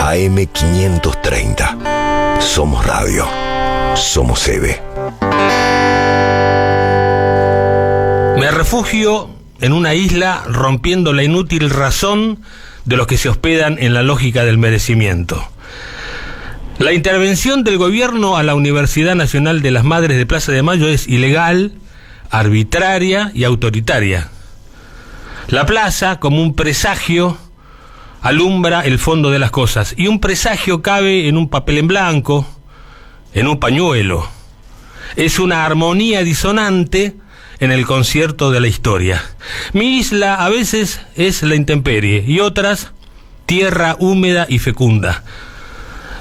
AM530. Somos radio. Somos EVE. Me refugio en una isla rompiendo la inútil razón de los que se hospedan en la lógica del merecimiento. La intervención del gobierno a la Universidad Nacional de las Madres de Plaza de Mayo es ilegal, arbitraria y autoritaria. La plaza, como un presagio, alumbra el fondo de las cosas, y un presagio cabe en un papel en blanco, en un pañuelo. Es una armonía disonante en el concierto de la historia. Mi isla a veces es la intemperie y otras tierra húmeda y fecunda.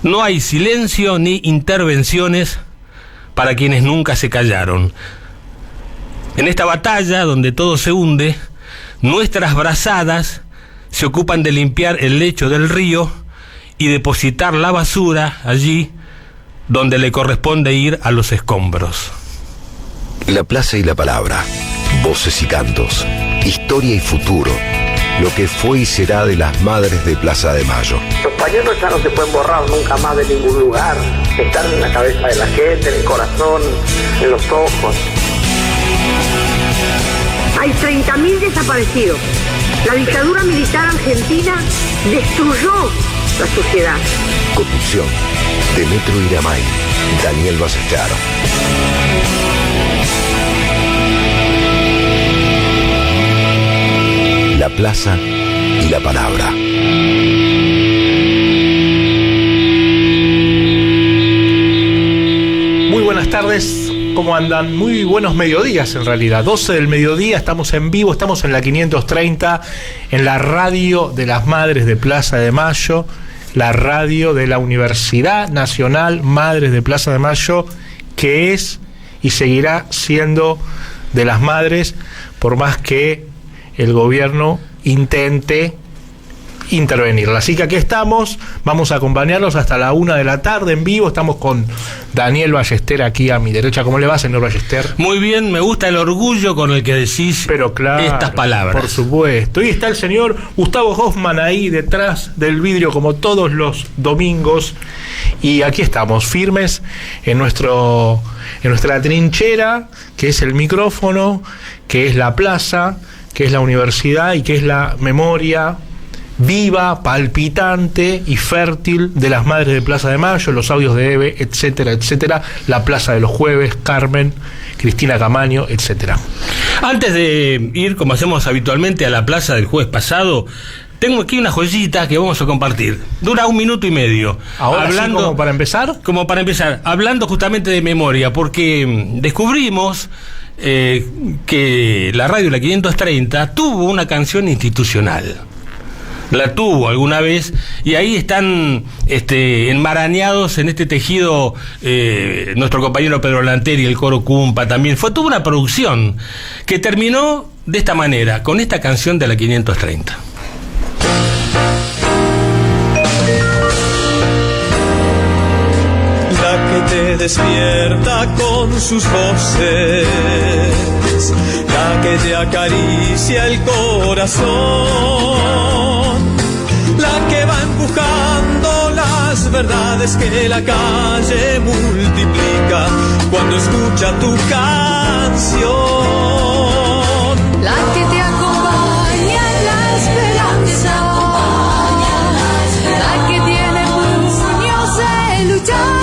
No hay silencio ni intervenciones para quienes nunca se callaron. En esta batalla donde todo se hunde, nuestras brazadas se ocupan de limpiar el lecho del río y depositar la basura allí donde le corresponde ir a los escombros. La plaza y la palabra, voces y cantos, historia y futuro, lo que fue y será de las Madres de Plaza de Mayo. Los pañuelos ya no se pueden borrar nunca más de ningún lugar. Están en la cabeza de la gente, en el corazón, en los ojos. Hay 30.000 desaparecidos. La dictadura militar argentina destruyó la sociedad. Conducción, Demetrio Iramay, Daniel Ballester. La plaza y la palabra. Muy buenas tardes, ¿cómo andan? Muy buenos mediodías en realidad, 12 del mediodía, estamos en vivo, estamos en la 530, en la radio de las Madres de Plaza de Mayo, la radio de la Universidad Nacional Madres de Plaza de Mayo, que es y seguirá siendo de las madres, por más que el gobierno intente intervenirla. Así que aquí estamos, vamos a acompañarlos hasta la 1 de la tarde en vivo. Estamos con Daniel Ballester aquí a mi derecha. ¿Cómo le va, señor Ballester? Muy bien, me gusta el orgullo con el que decís pero claro, estas palabras. Por supuesto. Y está el señor Gustavo Hoffman ahí detrás del vidrio como todos los domingos. Y aquí estamos, firmes en nuestra trinchera, que es el micrófono, que es la plaza, que es la universidad y que es la memoria viva, palpitante y fértil de las Madres de Plaza de Mayo, los audios de Eve, etcétera, etcétera, la Plaza de los Jueves, Carmen, Cristina Camaño, etcétera. Antes de ir, como hacemos habitualmente, a la plaza del jueves pasado, tengo aquí una joyita que vamos a compartir. Dura 1 minuto y medio. Ahora hablando, sí, ¿como para empezar? Como para empezar, hablando justamente de memoria, porque descubrimos que la radio La 530 tuvo una canción institucional. La tuvo alguna vez, y ahí están enmarañados en este tejido nuestro compañero Pedro Lanteri y el coro Cumpa también. Fue toda una producción que terminó de esta manera, con esta canción de La 530. La que te despierta con sus voces, la que te acaricia el corazón, la que va empujando las verdades que la calle multiplica cuando escucha tu canción. La que te acompaña en la esperanza, la que tiene puños de luchar,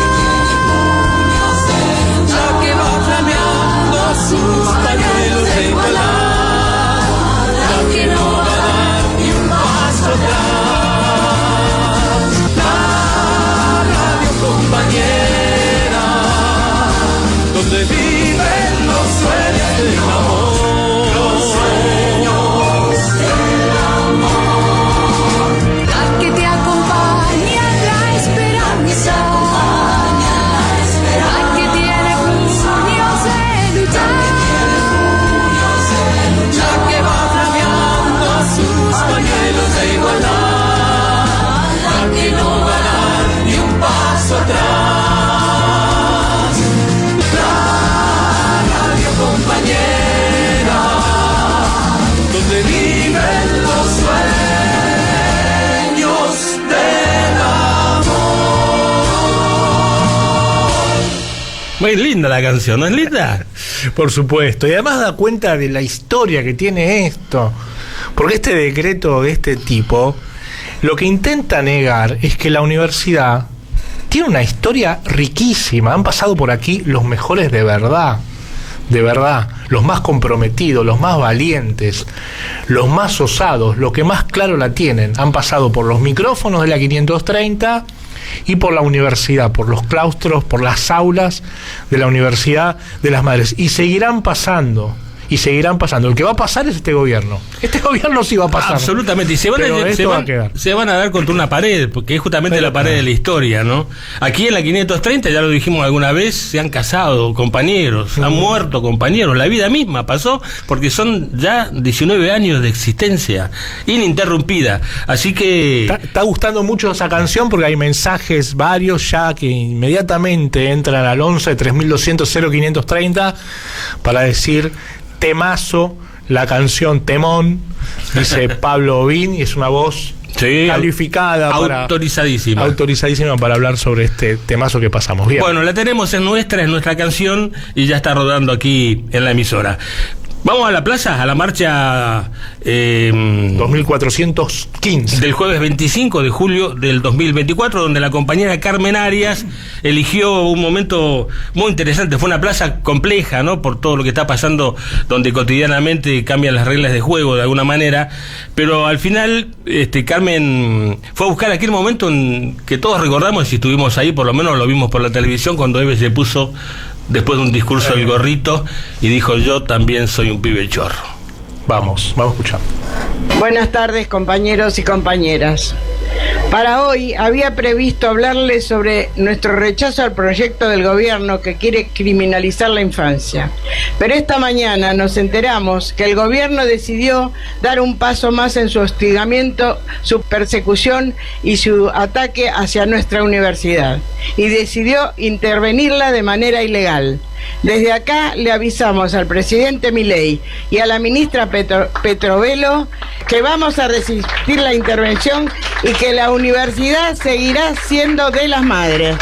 la que va flameando sus pañuelos de igualdad, la que no va a dar ni un paso atrás. Compañera, donde viven los sueños del amor. Muy linda la canción, ¿no es linda? Por supuesto, y además da cuenta de la historia que tiene esto, porque este decreto de este tipo lo que intenta negar es que la universidad tiene una historia riquísima, han pasado por aquí los mejores de verdad, los más comprometidos, los más valientes, los más osados, los que más claro la tienen, han pasado por los micrófonos de la 530 y por la universidad, por los claustros, por las aulas de la Universidad de las Madres, y seguirán pasando. El que va a pasar es este gobierno. Este gobierno sí va a pasar. Absolutamente. Y se van a dar contra una pared, porque es justamente la pared de la historia, ¿no? Aquí en la 530, ya lo dijimos alguna vez, se han casado compañeros, han muerto compañeros. La vida misma pasó, porque son ya 19 años de existencia ininterrumpida. Así que... Está gustando mucho esa canción, porque hay mensajes varios ya que inmediatamente entran al 11 3200 0530 para decir... Temazo, la canción Temón, dice Pablo Ovín, y es una voz calificada, autorizadísima para hablar sobre este temazo que pasamos. Bien. Bueno, la tenemos en nuestra canción, y ya está rodando aquí en la emisora. Vamos a la plaza, a la marcha 2415 del jueves 25 de julio del 2024, donde la compañera Carmen Arias eligió un momento muy interesante. Fue una plaza compleja, ¿no? Por todo lo que está pasando, donde cotidianamente cambian las reglas de juego de alguna manera, pero al final Carmen fue a buscar aquel momento en que todos recordamos, si estuvimos ahí, por lo menos lo vimos por la televisión, cuando Eve se puso después de un discurso el gorrito y dijo: yo también soy un pibe chorro. Vamos a escuchar. Buenas tardes, compañeros y compañeras. Para hoy había previsto hablarles sobre nuestro rechazo al proyecto del gobierno que quiere criminalizar la infancia. Pero esta mañana nos enteramos que el gobierno decidió dar un paso más en su hostigamiento, su persecución y su ataque hacia nuestra universidad, y decidió intervenirla de manera ilegal. Desde acá le avisamos al presidente Milei y a la ministra Petrovelo que vamos a resistir la intervención y que la universidad seguirá siendo de las madres.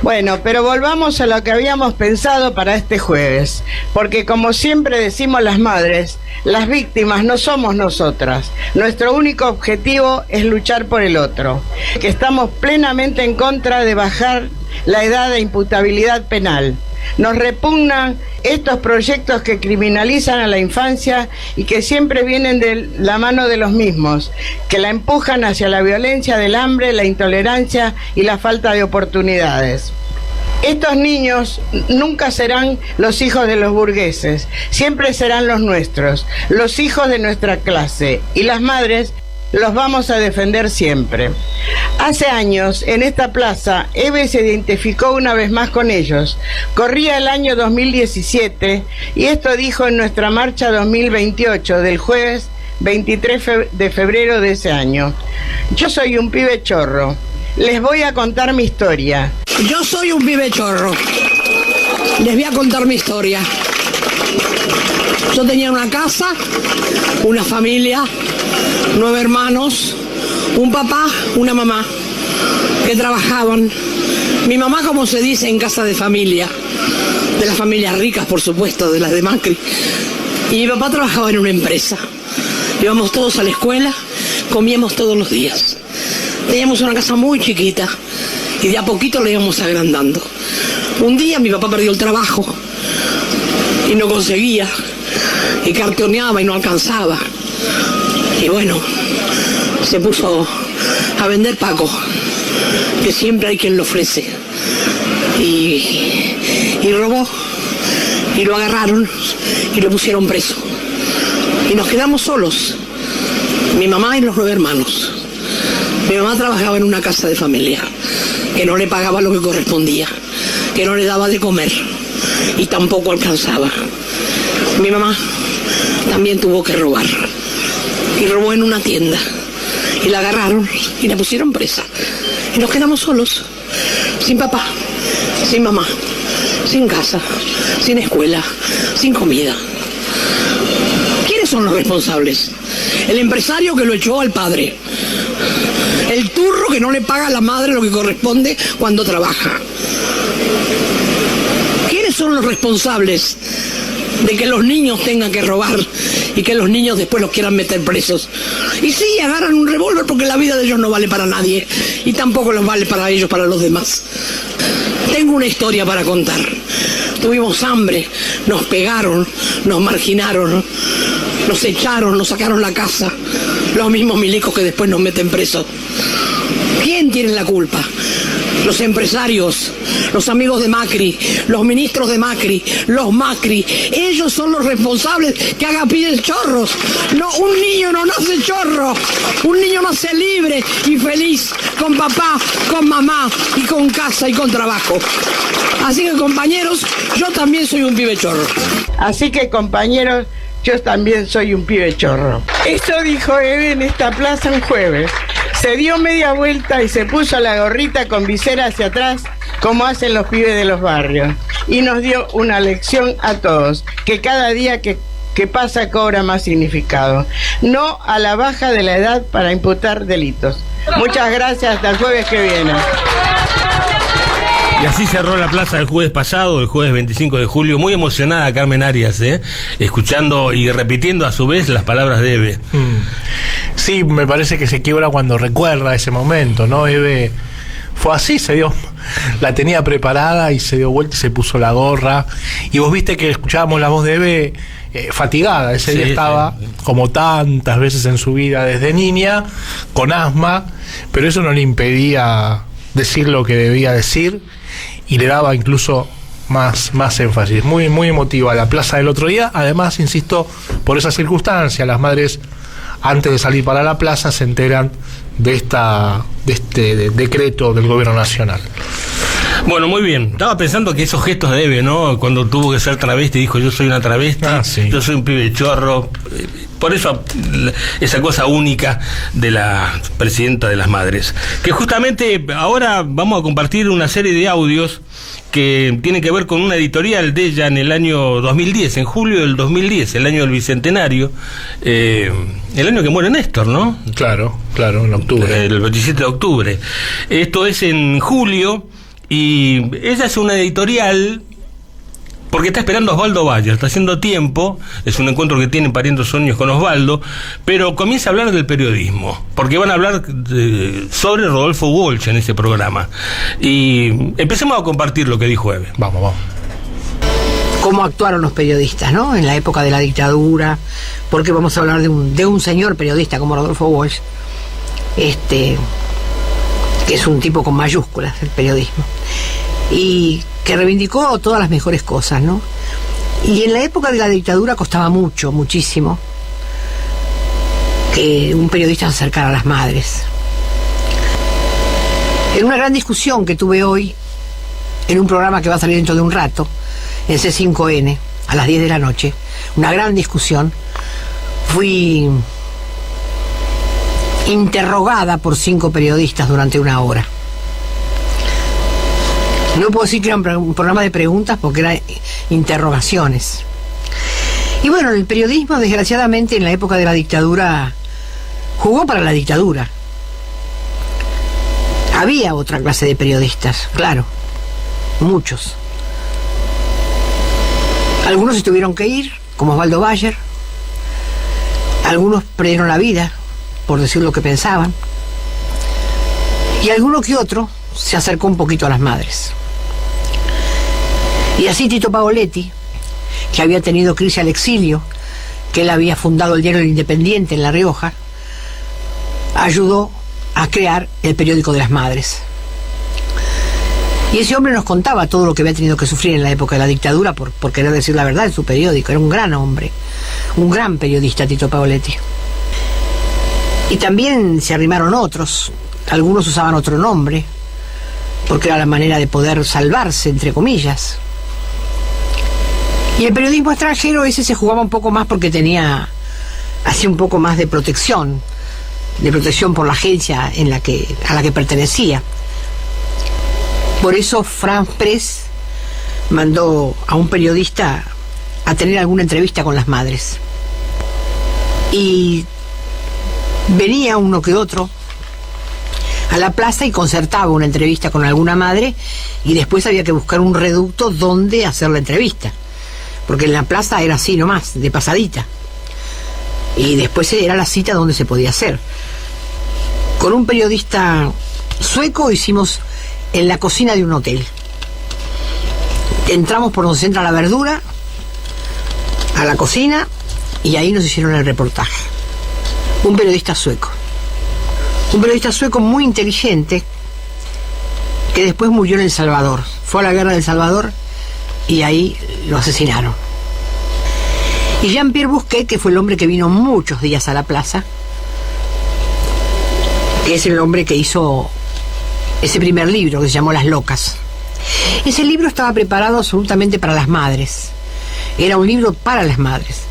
Bueno, pero volvamos a lo que habíamos pensado para este jueves, porque como siempre decimos las madres, las víctimas no somos nosotras. Nuestro único objetivo es luchar por el otro, que estamos plenamente en contra de bajar la edad de imputabilidad penal. Nos repugnan estos proyectos que criminalizan a la infancia y que siempre vienen de la mano de los mismos, que la empujan hacia la violencia del hambre, la intolerancia y la falta de oportunidades. Estos niños nunca serán los hijos de los burgueses, siempre serán los nuestros, los hijos de nuestra clase, y las madres los vamos a defender siempre. Hace años, en esta plaza, Eve se identificó una vez más con ellos. Corría el año 2017 y esto dijo en nuestra marcha 2028 del jueves 23 de febrero de ese año. Yo soy un pibe chorro. Les voy a contar mi historia. Yo soy un pibe chorro. Les voy a contar mi historia. Yo tenía una casa, una familia, 9 hermanos, un papá, una mamá, que trabajaban. Mi mamá, como se dice, en casa de familia, de las familias ricas, por supuesto, de las de Macri. Y mi papá trabajaba en una empresa. Íbamos todos a la escuela, comíamos todos los días. Teníamos una casa muy chiquita y de a poquito la íbamos agrandando. Un día mi papá perdió el trabajo y no conseguía, y cartoneaba y no alcanzaba. Y bueno, se puso a vender Paco, que siempre hay quien lo ofrece. Y robó, y lo agarraron y lo pusieron preso. Y nos quedamos solos, mi mamá y los 9 hermanos. Mi mamá trabajaba en una casa de familia, que no le pagaba lo que correspondía, que no le daba de comer y tampoco alcanzaba. Mi mamá también tuvo que robar, y robó en una tienda, y la agarraron y la pusieron presa. Y nos quedamos solos, sin papá, sin mamá, sin casa, sin escuela, sin comida. ¿Quiénes ¿Quiénes son los responsables? El empresario que lo echó al padre. El turro que no le paga a la madre lo que corresponde cuando trabaja. ¿Quiénes son los responsables de que los niños tengan que robar y que los niños después los quieran meter presos? Y sí, agarran un revólver porque la vida de ellos no vale para nadie y tampoco los vale para ellos, para los demás. Tengo una historia para contar. Tuvimos hambre, nos pegaron, nos marginaron, nos echaron, nos sacaron la casa. Los mismos milicos que después nos meten presos. ¿Quién tiene la culpa? Los empresarios, los amigos de Macri, los ministros de Macri, los Macri. Ellos son los responsables que hagan pibes chorros. No, un niño no nace chorro. Un niño nace libre y feliz, con papá, con mamá y con casa y con trabajo. Así que, compañeros, yo también soy un pibe chorro. Así que, compañeros, yo también soy un pibe chorro. Esto dijo Eve en esta plaza un jueves. Se dio media vuelta y se puso la gorrita con visera hacia atrás, como hacen los pibes de los barrios. Y nos dio una lección a todos, que cada día que pasa cobra más significado. No a la baja de la edad para imputar delitos. Muchas gracias, hasta el jueves que viene. Y así cerró la plaza el jueves pasado, el jueves 25 de julio, muy emocionada Carmen Arias, escuchando y repitiendo a su vez las palabras de Eve. Sí, me parece que se quiebra cuando recuerda ese momento, ¿no? Eve fue así, la tenía preparada y se dio vuelta y se puso la gorra. Y vos viste que escuchábamos la voz de Eve fatigada, ese día estaba, como tantas veces en su vida desde niña, con asma, pero eso no le impedía decir lo que debía decir y le daba incluso más énfasis. Muy, muy emotiva la plaza del otro día. Además, insisto, por esa circunstancia, las madres, antes de salir para la plaza, se enteran de este decreto del gobierno nacional. Bueno, muy bien. Estaba pensando que esos gestos de Eve, ¿no? Cuando tuvo que ser travesti, dijo: yo soy una travesti, sí. Yo soy un pibe chorro. Por eso, esa cosa única de la presidenta de las madres. Que justamente ahora vamos a compartir una serie de audios que tienen que ver con una editorial de ella en el año 2010, en julio del 2010, el año del Bicentenario, el año que muere Néstor, ¿no? Claro, en octubre. El 27 de octubre. Esto es en julio, y ella es una editorial porque está esperando a Osvaldo Bayer, está haciendo tiempo, es un encuentro que tienen Pariendo Sueños con Osvaldo, pero comienza a hablar del periodismo, porque van a hablar sobre Rodolfo Walsh en ese programa. Y empecemos a compartir lo que dijo Eve. Vamos. Cómo actuaron los periodistas, ¿no? En la época de la dictadura, porque vamos a hablar de un señor periodista como Rodolfo Walsh, que es un tipo con mayúsculas, el periodismo, y que reivindicó todas las mejores cosas, ¿no? Y en la época de la dictadura costaba muchísimo que un periodista se acercara a las madres. En una gran discusión que tuve hoy, en un programa que va a salir dentro de un rato, en C5N, a las 10 de la noche, una gran discusión, fui interrogada por 5 periodistas durante 1 hora. No puedo decir que era un programa de preguntas porque eran interrogaciones. Y bueno, el periodismo, desgraciadamente, en la época de la dictadura, jugó para la dictadura. Había otra clase de periodistas, claro, muchos. Algunos se tuvieron que ir, como Osvaldo Bayer. Algunos perdieron la vida por decir lo que pensaban. Y alguno que otro se acercó un poquito a las madres. Y así Tito Paoletti, que había tenido que irse al exilio, que él había fundado el diario El Independiente en La Rioja, ayudó a crear el periódico de las madres. Y ese hombre nos contaba todo lo que había tenido que sufrir en la época de la dictadura por querer decir la verdad en su periódico. Era un gran hombre, un gran periodista, Tito Paoletti. Y también se arrimaron otros. Algunos usaban otro nombre, porque era la manera de poder salvarse, entre comillas. Y el periodismo extranjero, ese se jugaba un poco más porque tenía así un poco más de protección por la agencia a la que pertenecía. Por eso France Press mandó a un periodista a tener alguna entrevista con las madres. Y venía uno que otro a la plaza y concertaba una entrevista con alguna madre, y después había que buscar un reducto donde hacer la entrevista, porque en la plaza era así nomás, de pasadita, y después era la cita donde se podía hacer. Con un periodista sueco hicimos en la cocina de un hotel. Entramos por donde se entra la verdura, a la cocina, y ahí nos hicieron el reportaje. Un periodista sueco muy inteligente, que después murió en El Salvador. Fue a la guerra del Salvador y ahí lo asesinaron. Y Jean-Pierre Busquet, que fue el hombre que vino muchos días a la plaza, que es el hombre que hizo ese primer libro que se llamó Las Locas. Ese libro estaba preparado absolutamente para las madres. Era un libro para las madres.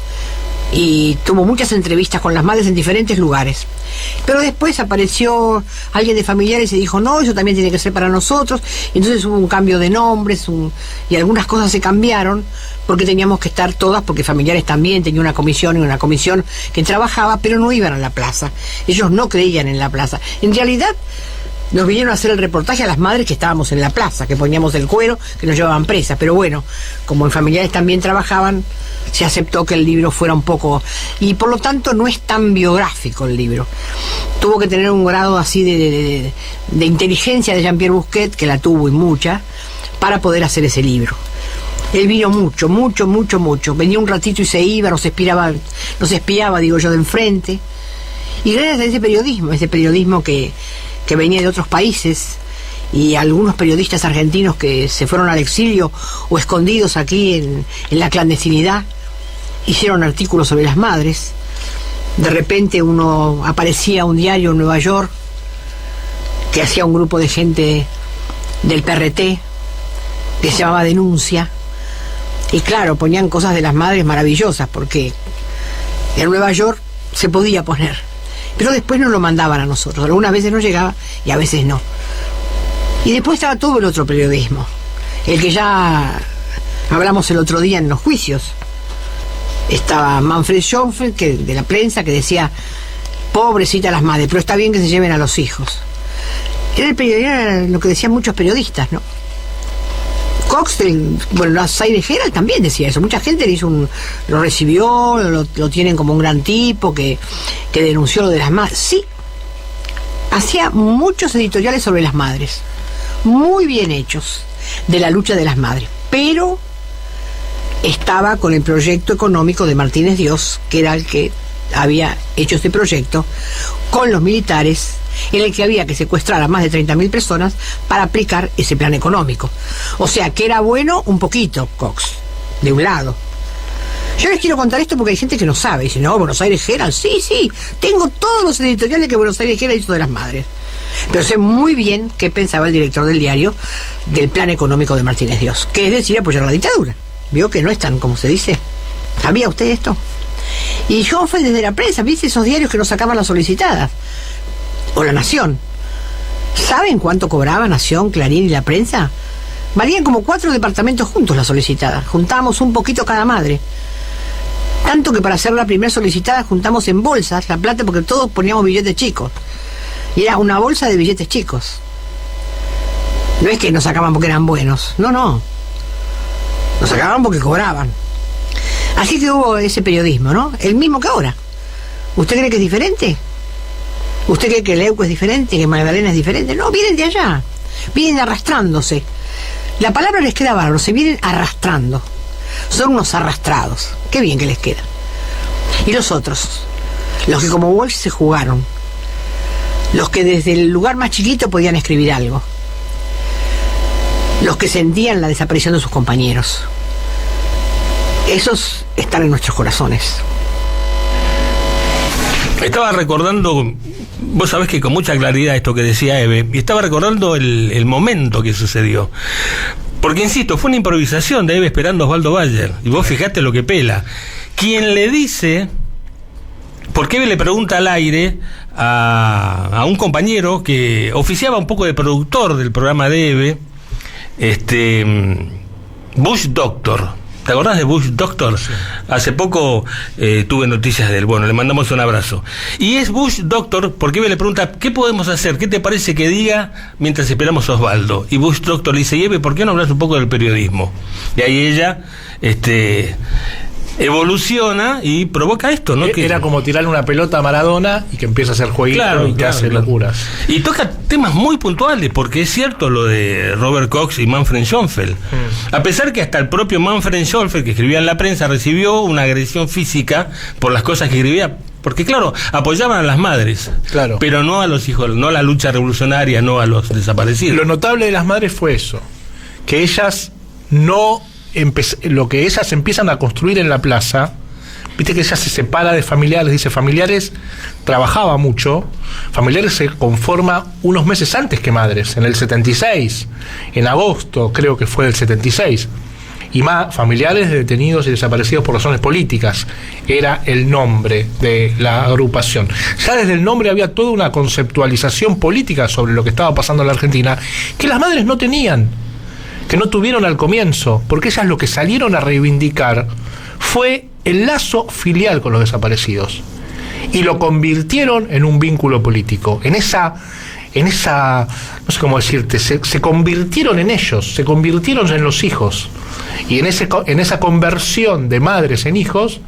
Y tuvo muchas entrevistas con las madres en diferentes lugares. Pero después apareció alguien de Familiares y dijo, no, eso también tiene que ser para nosotros. Y entonces hubo un cambio de nombres y algunas cosas se cambiaron porque teníamos que estar todas, porque Familiares también tenía una comisión que trabajaba, pero no iban a la plaza. Ellos no creían en la plaza. En realidad nos vinieron a hacer el reportaje a las madres que estábamos en la plaza, que poníamos el cuero, que nos llevaban presas. Pero bueno, como en Familiares también trabajaban, se aceptó que el libro fuera un poco... Y por lo tanto no es tan biográfico el libro. Tuvo que tener un grado así de inteligencia de Jean-Pierre Busquet, que la tuvo y mucha, para poder hacer ese libro. Él vino mucho. Venía un ratito y se iba, nos espiaba, digo yo, de enfrente. Y gracias a ese periodismo que venía de otros países, y algunos periodistas argentinos que se fueron al exilio o escondidos aquí en la clandestinidad, hicieron artículos sobre las madres. De repente aparecía un diario en Nueva York que hacía un grupo de gente del PRT que se llamaba Denuncia, y claro, ponían cosas de las madres maravillosas, porque en Nueva York se podía poner, pero después nos lo mandaban a nosotros. Algunas veces nos llegaba y a veces no. Y después estaba todo el otro periodismo, el que ya hablamos el otro día en los juicios. Estaba Manfred Schoenfeld, de la prensa, que decía, pobrecita las madres, pero está bien que se lleven a los hijos. Era lo que decían muchos periodistas, ¿no? Cox, la Zaire Herald también decía eso. Mucha gente lo recibió, lo tienen como un gran tipo que denunció lo de las madres. Sí, hacía muchos editoriales sobre las madres, muy bien hechos, de la lucha de las madres, pero estaba con el proyecto económico de Martínez Dios, que era el que había hecho este proyecto con los militares, en el que había que secuestrar a más de 30.000 personas para aplicar ese plan económico. O sea, que era bueno un poquito, Cox, de un lado. Yo les quiero contar esto porque hay gente que no sabe. Dice, no, Buenos Aires Herald, sí, tengo todos los editoriales que Buenos Aires Herald hizo de las madres. Pero sé muy bien qué pensaba el director del diario del plan económico de Martínez Dios, que es decir, apoyar la dictadura. ¿Vio que no es tan como se dice? ¿Sabía usted esto? Y yo fui desde la prensa, ¿viste esos diarios que nos sacaban las solicitadas? O La Nación. ¿Saben cuánto cobraba Nación, Clarín y la prensa? Valían como 4 departamentos juntos las solicitadas. Juntábamos un poquito cada madre. Tanto que para hacer la primera solicitada juntamos en bolsas la plata, porque todos poníamos billetes chicos. Y era una bolsa de billetes chicos. No es que nos sacaban porque eran buenos. No. Nos sacaban porque cobraban. Así que hubo ese periodismo, ¿no? El mismo que ahora. ¿Usted cree que es diferente? ¿Usted cree que Leuco es diferente, que Magdalena es diferente? No, vienen de allá. Vienen arrastrándose. La palabra les queda bárbaro, se vienen arrastrando. Son unos arrastrados. Qué bien que les queda. Y los otros, los que como Walsh se jugaron, los que desde el lugar más chiquito podían escribir algo, los que sentían la desaparición de sus compañeros, esos están en nuestros corazones. Estaba recordando, vos sabés que con mucha claridad esto que decía Eve, y estaba recordando el momento que sucedió. Porque, insisto, fue una improvisación de Eve esperando a Osvaldo Bayer. Y vos fijate lo que pela. Quien le dice, porque Eve le pregunta al aire a un compañero que oficiaba un poco de productor del programa de Eve, Bush Doctor, ¿Te acordás de Bush Doctor? Sí. Hace poco tuve noticias de él. Bueno, le mandamos un abrazo. Y es Bush Doctor porque Eve le pregunta, ¿qué podemos hacer? ¿Qué te parece que diga mientras esperamos a Osvaldo? Y Bush Doctor le dice, Eve, ¿por qué no hablas un poco del periodismo? Y ahí ella evoluciona y provoca esto, ¿no? Era como tirarle una pelota a Maradona y que empieza a hacer jueguitos y que hace locuras. Y toca temas muy puntuales, porque es cierto lo de Robert Cox y Manfred Schoenfeld. A pesar que hasta el propio Manfred Schoenfeld, que escribía en la prensa, recibió una agresión física por las cosas que escribía, porque claro, apoyaban a las madres, claro, pero no a los hijos, no a la lucha revolucionaria, no a los desaparecidos. Lo notable de las madres fue eso, que ellas lo que ellas empiezan a construir en la plaza, viste que ella se separa de Familiares, dice Familiares trabajaba mucho, Familiares se conforma unos meses antes que Madres, en el 76, en agosto creo que fue del 76, y Familiares de detenidos y desaparecidos por razones políticas era el nombre de la agrupación. Ya desde el nombre había toda una conceptualización política sobre lo que estaba pasando en la Argentina que las madres no tenían, que no tuvieron al comienzo, porque ellas lo que salieron a reivindicar fue el lazo filial con los desaparecidos y lo convirtieron en un vínculo político, en esa no sé cómo decirte, se convirtieron en ellos, se convirtieron en los hijos, y en esa conversión de madres en hijos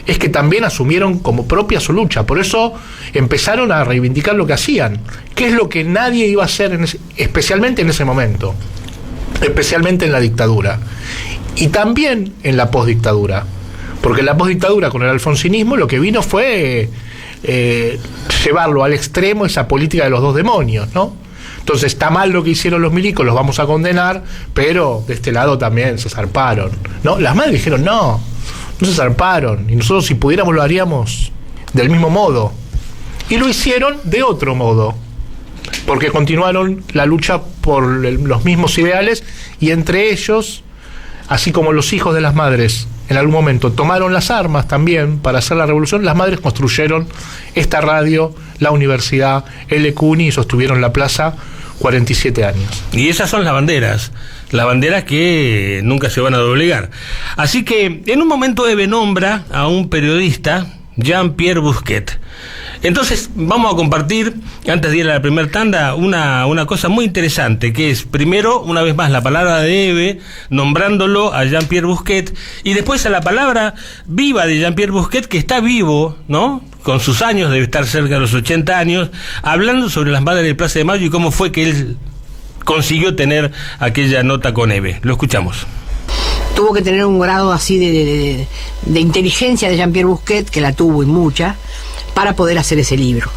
es que también asumieron como propia su lucha. Por eso empezaron a reivindicar lo que hacían, que es lo que nadie iba a hacer especialmente en ese momento, especialmente en la dictadura y también en la postdictadura, porque en la postdictadura con el alfonsinismo lo que vino fue llevarlo al extremo, esa política de los dos demonios, ¿no? Entonces está mal lo que hicieron los milicos, los vamos a condenar, pero de este lado también se zarparon, ¿no? Las madres dijeron no se zarparon, y nosotros si pudiéramos lo haríamos del mismo modo, y lo hicieron de otro modo, porque continuaron la lucha por los mismos ideales, y entre ellos, así como los hijos de las madres en algún momento tomaron las armas también para hacer la revolución, las madres construyeron esta radio, la universidad, el ECUNI, y sostuvieron la plaza 47 años. Y esas son las banderas que nunca se van a doblegar. Así que en un momento Eve nombra a un periodista, Jean-Pierre Bousquet. Entonces vamos a compartir, antes de ir a la primera tanda, una cosa muy interesante, que es primero, una vez más, la palabra de Eve, nombrándolo a Jean-Pierre Bousquet, y después a la palabra viva de Jean-Pierre Bousquet, que está vivo, ¿no?, con sus años, debe estar cerca de los 80 años, hablando sobre las madres de Plaza de Mayo y cómo fue que él consiguió tener aquella nota con Eve. Lo escuchamos. Tuvo que tener un grado así de inteligencia de Jean-Pierre Bousquet, que la tuvo y mucha, para poder hacer ese libro.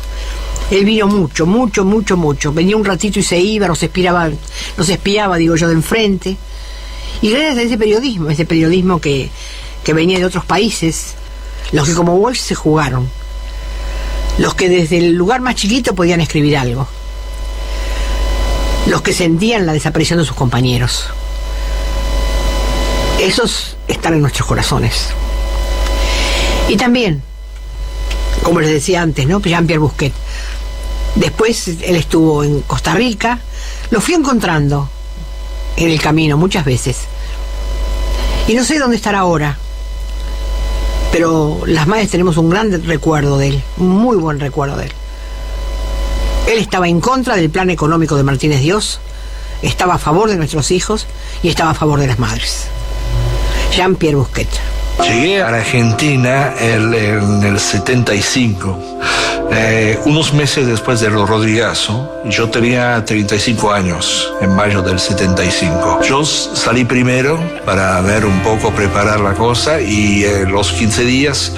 Él vino mucho. Venía un ratito y se iba, nos espiaba, digo yo, de enfrente. Y gracias a ese periodismo que venía de otros países, los que como Walsh se jugaron, los que desde el lugar más chiquito podían escribir algo, los que sentían la desaparición de sus compañeros. Esos están en nuestros corazones. Y también, como les decía antes, ¿no?, Jean-Pierre Bousquet. Después él estuvo en Costa Rica, lo fui encontrando en el camino muchas veces. Y no sé dónde estará ahora, pero las madres tenemos un gran recuerdo de él, un muy buen recuerdo de él. Él estaba en contra del plan económico de Martínez Dios, estaba a favor de nuestros hijos y estaba a favor de las madres. Jean-Pierre Bousquet. Llegué a la Argentina en el 75, unos meses después del Rodrigazo. Yo tenía 35 años, en mayo del 75. Yo salí primero para ver un poco, preparar la cosa, y los 15 días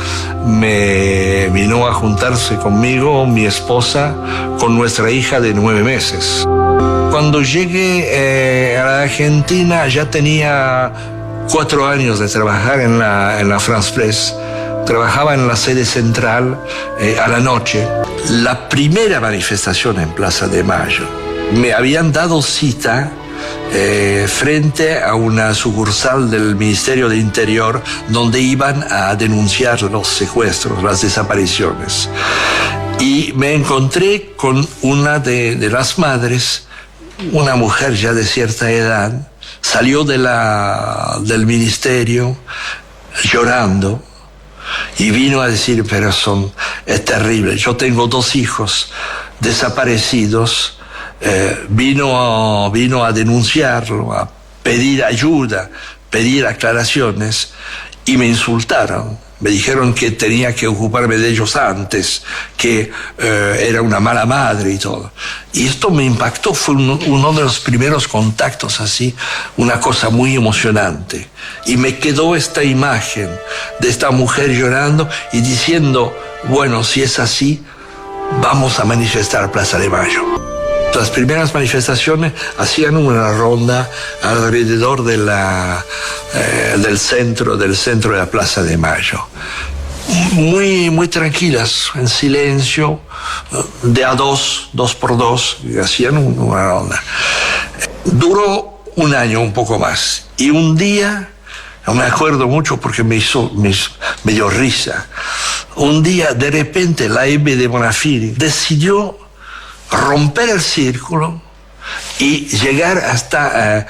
me vino a juntarse conmigo mi esposa con nuestra hija de 9 meses. Cuando llegué a la Argentina ya tenía 4 años de trabajar en la France Press. Trabajaba en la sede central a la noche. La primera manifestación en Plaza de Mayo, me habían dado cita frente a una sucursal del Ministerio de Interior donde iban a denunciar los secuestros, las desapariciones. Y me encontré con una de las madres, una mujer ya de cierta edad, salió del ministerio llorando y vino a decir, pero es terrible, yo tengo 2 hijos desaparecidos, vino a denunciarlo, a pedir ayuda, pedir aclaraciones, y me insultaron. Me dijeron que tenía que ocuparme de ellos antes, que era una mala madre y todo. Y esto me impactó, fue uno de los primeros contactos así, una cosa muy emocionante. Y me quedó esta imagen de esta mujer llorando y diciendo, bueno, si es así, vamos a manifestar Plaza de Mayo. Las primeras manifestaciones hacían una ronda alrededor de del centro de la Plaza de Mayo. Muy, muy tranquilas, en silencio, de a 2 por 2, y hacían una ronda. Duró un año, un poco más. Y un día, no me acuerdo mucho porque me dio risa, un día de repente la Hebe de Bonafini decidió romper el círculo y llegar hasta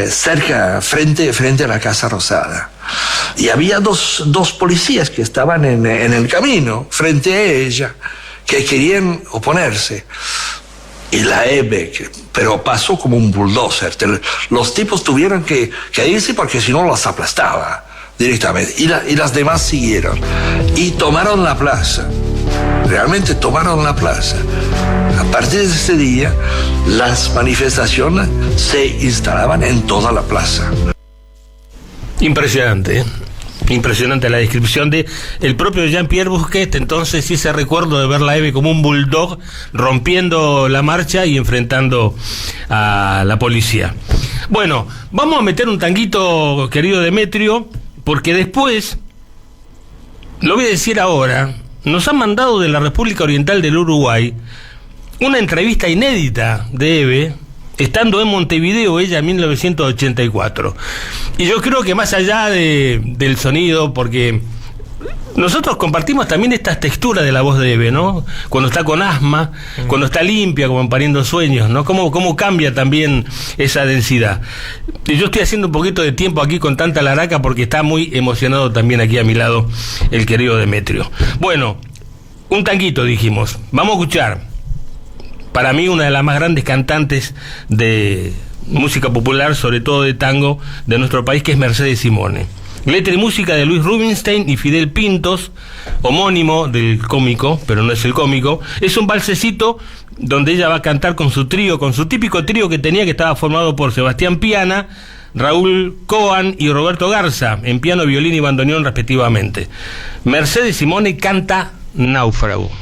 cerca, frente a la Casa Rosada. Y había dos policías que estaban en el camino, frente a ella, que querían oponerse. Y la Hebe, pero pasó como un bulldozer. Los tipos tuvieron que irse porque si no las aplastaba directamente. Y las demás siguieron. Y tomaron la plaza. Realmente tomaron la plaza. A partir de ese día, las manifestaciones se instalaban en toda la plaza. Impresionante, ¿eh? Impresionante la descripción de el propio Jean-Pierre Busquet. Entonces, ese recuerdo de ver la Hebe como un bulldog rompiendo la marcha y enfrentando a la policía. Bueno, vamos a meter un tanguito, querido Demetrio, porque después, lo voy a decir ahora, nos han mandado de la República Oriental del Uruguay una entrevista inédita de Hebe, estando en Montevideo ella en 1984. Y yo creo que más allá del sonido, porque nosotros compartimos también esta textura de la voz de Hebe, ¿no? Cuando está con asma, cuando está limpia, como en Pariendo Sueños, ¿no? Cómo cambia también esa densidad. Y yo estoy haciendo un poquito de tiempo aquí con tanta laraca porque está muy emocionado también aquí a mi lado el querido Demetrio. Bueno, un tanguito dijimos. Vamos a escuchar, para mí, una de las más grandes cantantes de música popular, sobre todo de tango, de nuestro país, que es Mercedes Simone. Letra y música de Luis Rubinstein y Fidel Pintos, homónimo del cómico, pero no es el cómico. Es un valsecito donde ella va a cantar con su trío, con su típico trío que tenía, que estaba formado por Sebastián Piana, Raúl Coan y Roberto Garza, en piano, violín y bandoneón respectivamente. Mercedes Simone canta Náufrago.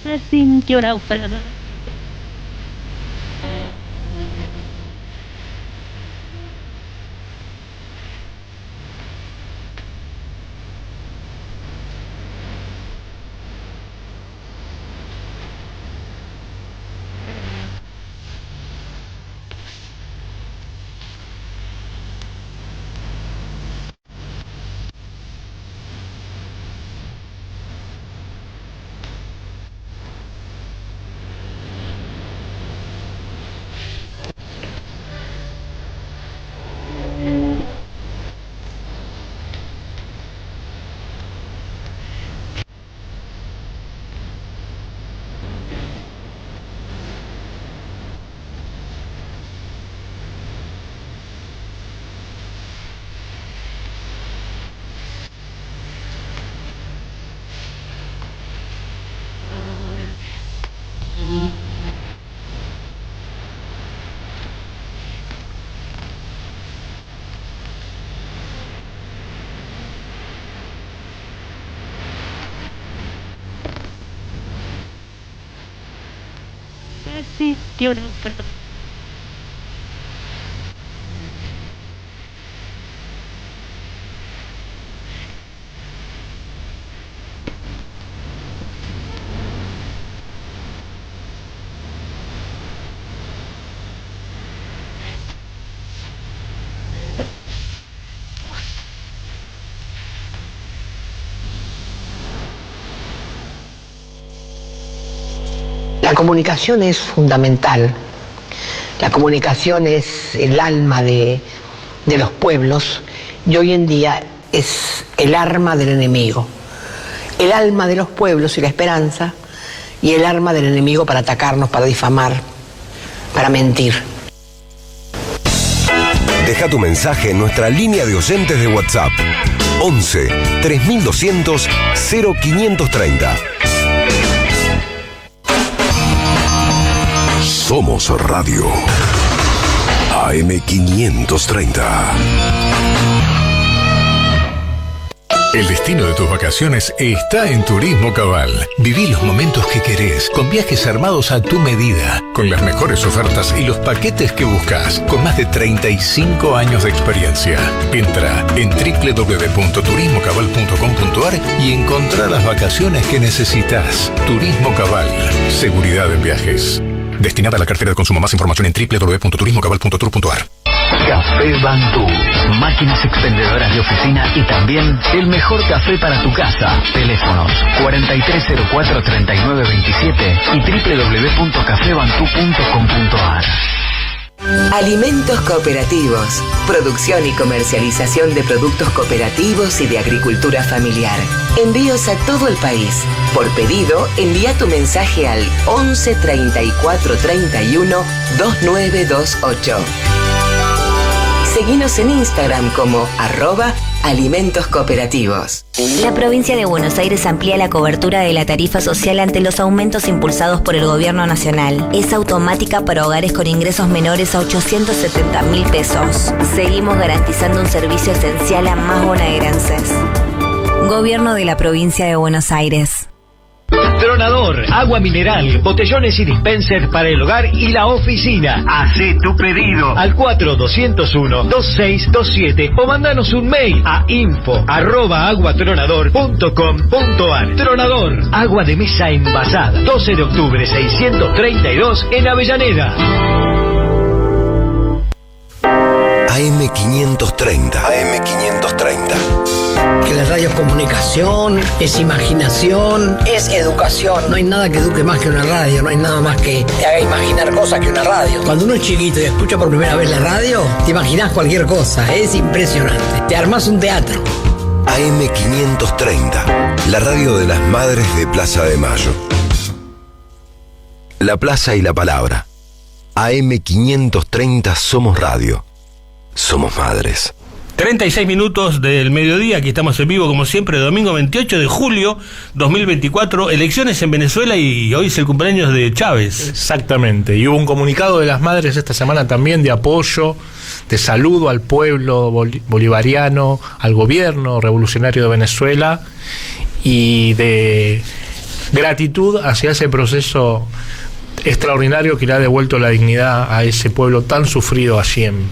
Me sintió náufrago. existe una enfermedad. La comunicación es fundamental. La comunicación es el alma de los pueblos y hoy en día es el arma del enemigo. El alma de los pueblos y la esperanza y el arma del enemigo para atacarnos, para difamar, para mentir. Deja tu mensaje en nuestra línea de oyentes de WhatsApp 11 3200 0530. Somos Radio AM530. El destino de tus vacaciones está en Turismo Cabal. Viví los momentos que querés, con viajes armados a tu medida, con las mejores ofertas y los paquetes que buscas, con más de 35 años de experiencia. Entra en www.turismocabal.com.ar y encontrá las vacaciones que necesitas. Turismo Cabal, seguridad en viajes. Destinada a la cartera de consumo. Más información en www.turismocabal.tour.ar. Café Bantú. Máquinas expendedoras de oficina y también el mejor café para tu casa. Teléfonos 4304-3927 y www.cafebantú.com.ar. Alimentos cooperativos. Producción y comercialización de productos cooperativos y de agricultura familiar. Envíos a todo el país. Por pedido, envía tu mensaje al 11 34 31 2928. Seguinos en Instagram como @alimentos cooperativos. La provincia de Buenos Aires amplía la cobertura de la tarifa social ante los aumentos impulsados por el gobierno nacional. Es automática para hogares con ingresos menores a 870.000 pesos. Seguimos garantizando un servicio esencial a más bonaerenses. Gobierno de la provincia de Buenos Aires. Tronador, agua mineral, botellones y dispensers para el hogar y la oficina. Hacé tu pedido al 4201-2627 o mandanos un mail a info@aguatronador.com.ar. Tronador, agua de mesa envasada. 12 de octubre 632 en Avellaneda. AM530. AM530. Que la radio es comunicación, es imaginación, es educación. No hay nada que eduque más que una radio, no hay nada más que te haga imaginar cosas que una radio. Cuando uno es chiquito y escucha por primera vez la radio, te imaginas cualquier cosa, es impresionante. Te armás un teatro. AM530, la radio de las madres de Plaza de Mayo. La plaza y la palabra. AM530 somos radio. Somos madres. 36 minutos del mediodía, aquí estamos en vivo como siempre, domingo 28 de julio 2024, elecciones en Venezuela y hoy es el cumpleaños de Chávez. Exactamente, y hubo un comunicado de las madres esta semana también de apoyo, de saludo al pueblo bolivariano, al gobierno revolucionario de Venezuela y de gratitud hacia ese proceso extraordinario que le ha devuelto la dignidad a ese pueblo tan sufrido allí en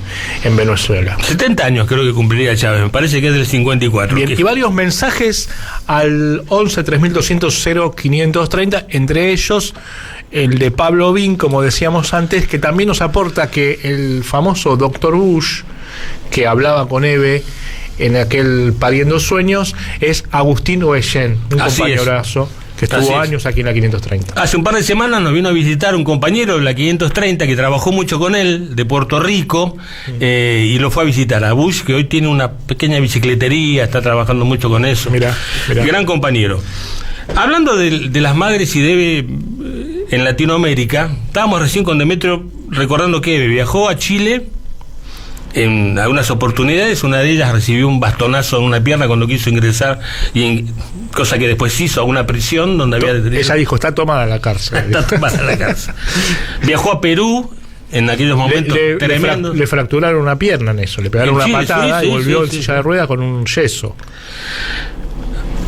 Venezuela. 70 años creo que cumpliría Chávez, me parece que es del 54. Bien, y varios mensajes al 11 3200 0530, entre ellos el de Pablo Bin, como decíamos antes, que también nos aporta que el famoso Dr. Bush, que hablaba con Eve en aquel Pariendo Sueños, es Agustín Oellén, un compañerazo que estuvo años aquí en la 530. Hace un par de semanas nos vino a visitar un compañero de la 530 que trabajó mucho con él, de Puerto Rico, y lo fue a visitar a Bush, que hoy tiene una pequeña bicicletería, está trabajando mucho con eso. Mirá. Gran compañero. Hablando de las madres y de en Latinoamérica, estábamos recién con Demetrio recordando que viajó a Chile en algunas oportunidades. Una de ellas recibió un bastonazo en una pierna cuando quiso ingresar, cosa que después hizo a una prisión donde había detenido. Ella dijo, está tomada la cárcel. Está tomada la cárcel. Viajó a Perú en aquellos momentos tremendos. Le fracturaron una pierna en eso, le pegaron una patada y volvió en silla de ruedas con un yeso.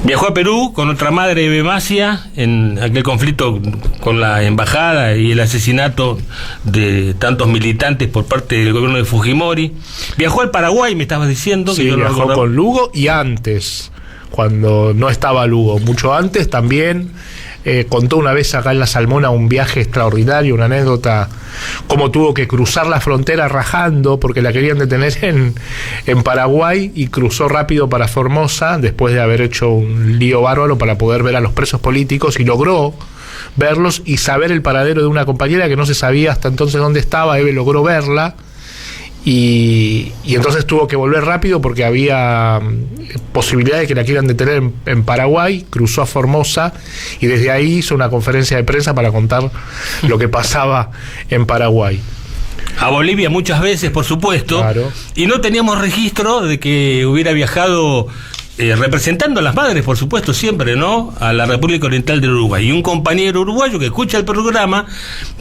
Viajó a Perú con otra madre, Bemasia, en aquel conflicto con la embajada y el asesinato de tantos militantes por parte del gobierno de Fujimori. Viajó al Paraguay, me estabas diciendo. Sí, que yo viajó con Lugo y antes, cuando no estaba Lugo, mucho antes también. Contó una vez acá en La Salmona un viaje extraordinario, una anécdota, cómo tuvo que cruzar la frontera rajando porque la querían detener en Paraguay, y cruzó rápido para Formosa después de haber hecho un lío bárbaro para poder ver a los presos políticos, y logró verlos y saber el paradero de una compañera que no se sabía hasta entonces dónde estaba. Eve logró verla. Y entonces tuvo que volver rápido porque había posibilidad de que la quieran detener en Paraguay. Cruzó a Formosa y desde ahí hizo una conferencia de prensa para contar lo que pasaba en Paraguay. A Bolivia muchas veces, por supuesto. Claro. Y no teníamos registro de que hubiera viajado representando a las madres, por supuesto, siempre, ¿no?, a la República Oriental del Uruguay. Y un compañero uruguayo que escucha el programa,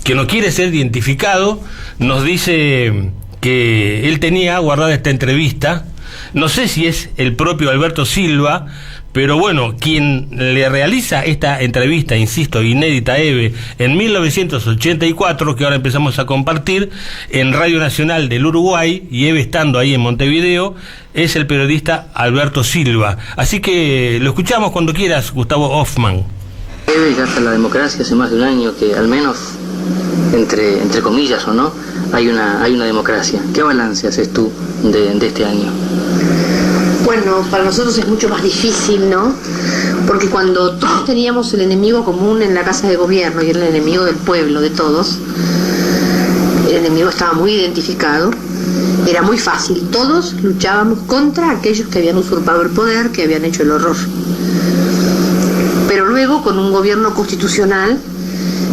que no quiere ser identificado, nos dice que él tenía guardada esta entrevista. No sé si es el propio Alberto Silva, pero bueno, quien le realiza esta entrevista, insisto, inédita, Eve, en 1984, que ahora empezamos a compartir en Radio Nacional del Uruguay, y Eve estando ahí en Montevideo, es el periodista Alberto Silva. Así que lo escuchamos cuando quieras, Gustavo Hoffman. Eve, ya está la democracia hace más de un año que, al menos entre comillas o no, hay una democracia. ¿Qué balance haces tú de este año? Bueno, para nosotros es mucho más difícil, ¿no? Porque cuando todos teníamos el enemigo común en la casa de gobierno, y era el enemigo del pueblo, de todos, el enemigo estaba muy identificado, era muy fácil. Todos luchábamos contra aquellos que habían usurpado el poder, que habían hecho el horror. Pero luego, con un gobierno constitucional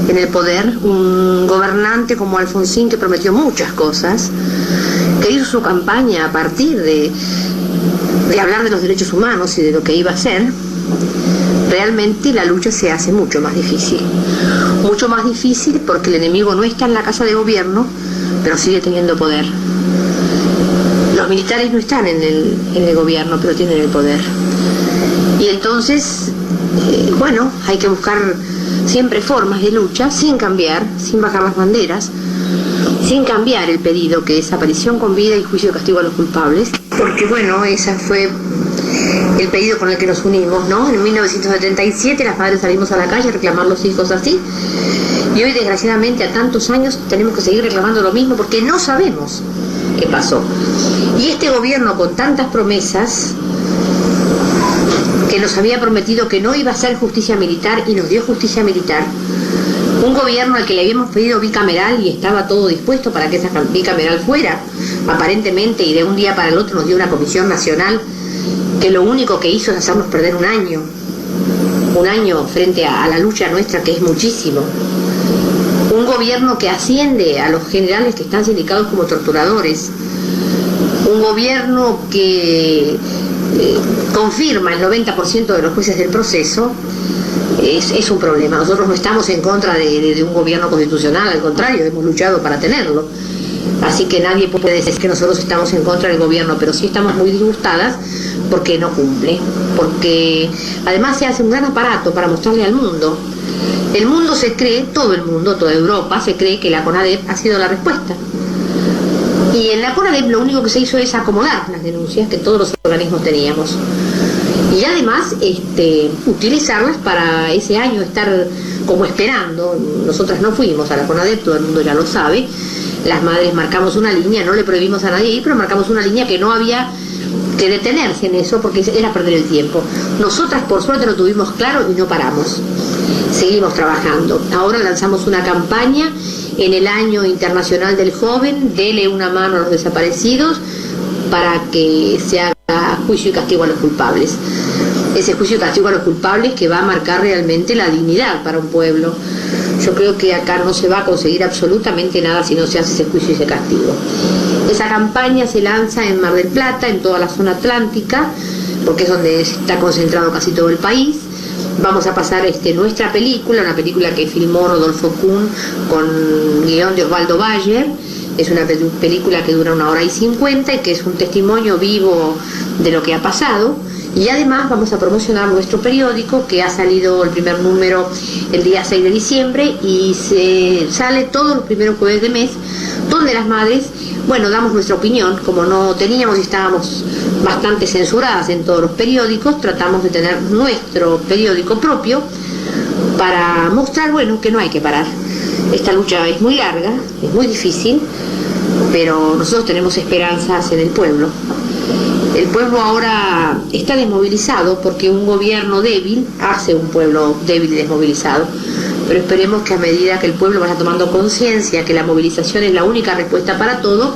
en el poder, un gobernante como Alfonsín, que prometió muchas cosas, que hizo su campaña a partir de hablar de los derechos humanos y de lo que iba a hacer, realmente la lucha se hace mucho más difícil. Mucho más difícil porque el enemigo no está en la casa de gobierno, pero sigue teniendo poder. Los militares no están en el gobierno, pero tienen el poder. Y entonces, bueno, hay que buscar siempre formas de lucha, sin cambiar, sin bajar las banderas, sin cambiar el pedido, que es aparición con vida y juicio de castigo a los culpables, porque bueno, ese fue el pedido con el que nos unimos, ¿no? En 1977 las madres salimos a la calle a reclamar los hijos así, y hoy desgraciadamente a tantos años tenemos que seguir reclamando lo mismo porque no sabemos qué pasó. Y este gobierno, con tantas promesas, que nos había prometido que no iba a hacer justicia militar y nos dio justicia militar, un gobierno al que le habíamos pedido bicameral y estaba todo dispuesto para que esa bicameral fuera, aparentemente, y de un día para el otro nos dio una comisión nacional que lo único que hizo es hacernos perder un año frente a la lucha nuestra, que es muchísimo. Un gobierno que asciende a los generales que están sindicados como torturadores, un gobierno que confirma el 90% de los jueces del proceso. Es un problema. Nosotros no estamos en contra de un gobierno constitucional, al contrario, hemos luchado para tenerlo. Así que nadie puede decir que nosotros estamos en contra del gobierno, pero sí estamos muy disgustadas porque no cumple, porque además se hace un gran aparato para mostrarle al mundo. El mundo se cree, todo el mundo, toda Europa se cree que la CONADEP ha sido la respuesta. Y en la CONADEP lo único que se hizo es acomodar las denuncias que todos los organismos teníamos. Y además utilizarlas para ese año estar como esperando. Nosotras no fuimos a la CONADEP, todo el mundo ya lo sabe. Las madres marcamos una línea, no le prohibimos a nadie ir, pero marcamos una línea que no había que detenerse en eso porque era perder el tiempo. Nosotras por suerte lo tuvimos claro y no paramos. Seguimos trabajando. Ahora lanzamos una campaña en el Año Internacional del Joven, dele una mano a los desaparecidos, para que se haga juicio y castigo a los culpables. Ese juicio y castigo a los culpables que va a marcar realmente la dignidad para un pueblo. Yo creo que acá no se va a conseguir absolutamente nada si no se hace ese juicio y ese castigo. Esa campaña se lanza en Mar del Plata, en toda la zona atlántica, porque es donde está concentrado casi todo el país. Vamos a pasar nuestra película, una película que filmó Rodolfo Kuhn con guión de Osvaldo Bayer. Es una película que dura 1 hora y 50 y que es un testimonio vivo de lo que ha pasado Y además vamos a promocionar nuestro periódico, que ha salido el primer número el día 6 de diciembre y se sale todos los primeros jueves de mes, donde las madres, bueno, damos nuestra opinión. Como no teníamos y estábamos bastante censuradas en todos los periódicos, tratamos de tener nuestro periódico propio para mostrar, bueno, que no hay que parar. Esta lucha es muy larga, es muy difícil, pero nosotros tenemos esperanzas en el pueblo. El pueblo ahora está desmovilizado porque un gobierno débil hace un pueblo débil y desmovilizado. Pero esperemos que a medida que el pueblo vaya tomando conciencia que la movilización es la única respuesta para todo,